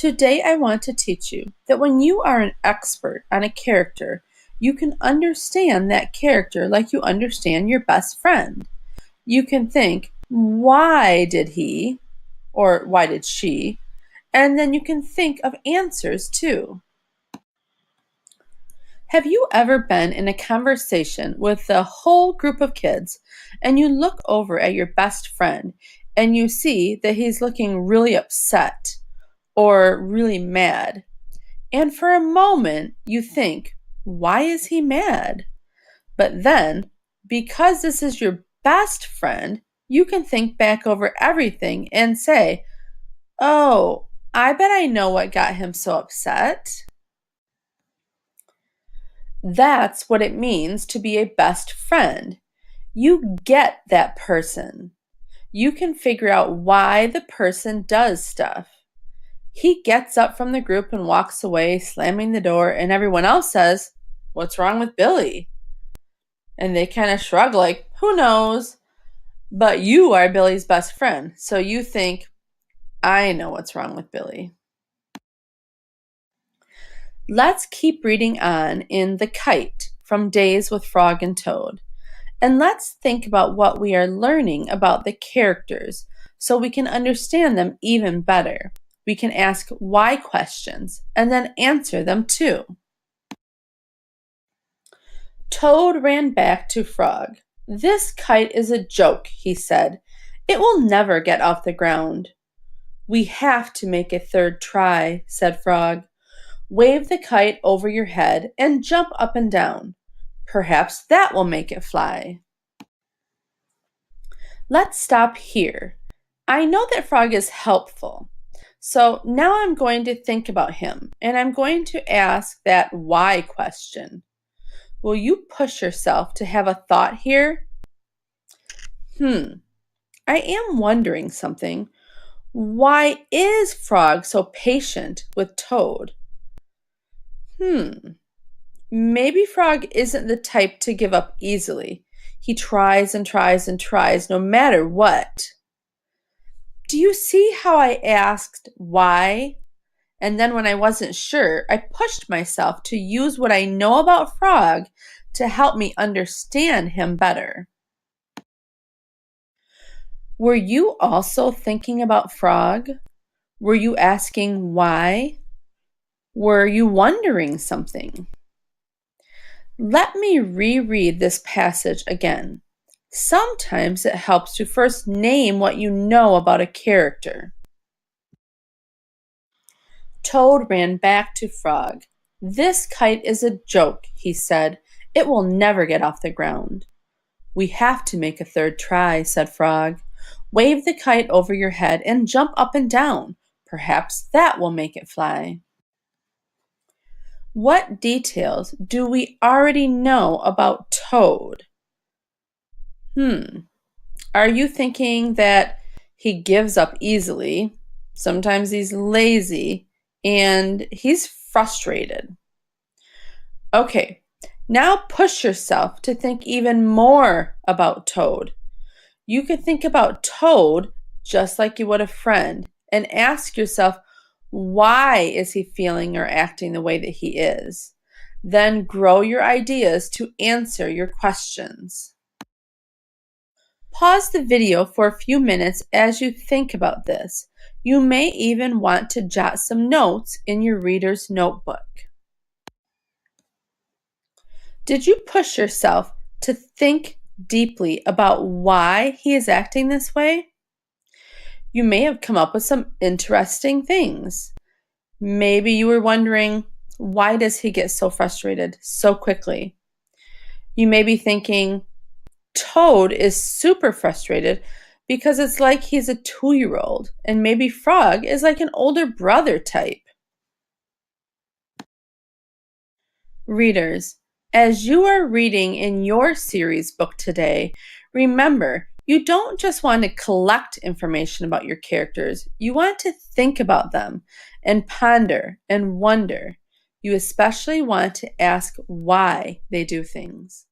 Today I want to teach you that when you are an expert on a character, you can understand that character like you understand your best friend. You can think, why did he or why did she? And then you can think of answers too. Have you ever been in a conversation with a whole group of kids and you look over at your best friend and you see that he's looking really upset or really mad? And for a moment you think, why is he mad? But then, because this is your best friend, you can think back over everything and say, oh, I bet I know what got him so upset. That's what it means to be a best friend. You get that person. You can figure out why the person does stuff. He gets up from the group and walks away, slamming the door, and everyone else says, "What's wrong with Billy?" And they kind of shrug like, who knows? But you are Billy's best friend, so you think, I know what's wrong with Billy. Let's keep reading on in The Kite from Days with Frog and Toad. And let's think about what we are learning about the characters so we can understand them even better. We can ask why questions and then answer them too. Toad ran back to Frog. "This kite is a joke," he said. "It will never get off the ground." "We have to make a third try," said Frog. "Wave the kite over your head and jump up and down. Perhaps that will make it fly." Let's stop here. I know that Frog is helpful. So now I'm going to think about him, and I'm going to ask that why question. Will you push yourself to have a thought here? I am wondering something. Why is Frog so patient with Toad? Maybe Frog isn't the type to give up easily. He tries and tries and tries no matter what. Do you see how I asked why? And then when I wasn't sure, I pushed myself to use what I know about Frog to help me understand him better. Were you also thinking about Frog? Were you asking why? Were you wondering something? Let me reread this passage again. Sometimes it helps to first name what you know about a character. Toad ran back to Frog. "This kite is a joke," he said. "It will never get off the ground." "We have to make a third try," said Frog. "Wave the kite over your head and jump up and down. Perhaps that will make it fly." What details do we already know about Toad? Are you thinking that he gives up easily? Sometimes he's lazy and he's frustrated. Okay, now push yourself to think even more about Toad. You could think about Toad just like you would a friend and ask yourself, why is he feeling or acting the way that he is? Then grow your ideas to answer your questions. Pause the video for a few minutes as you think about this. You may even want to jot some notes in your reader's notebook. Did you push yourself to think deeply about why he is acting this way? You may have come up with some interesting things. Maybe you were wondering, why does he get so frustrated so quickly? You may be thinking, Toad is super frustrated because it's like he's a 2-year-old, and maybe Frog is like an older brother type. Readers, as you are reading in your series book today, remember, you don't just want to collect information about your characters. You want to think about them and ponder and wonder. You especially want to ask why they do things.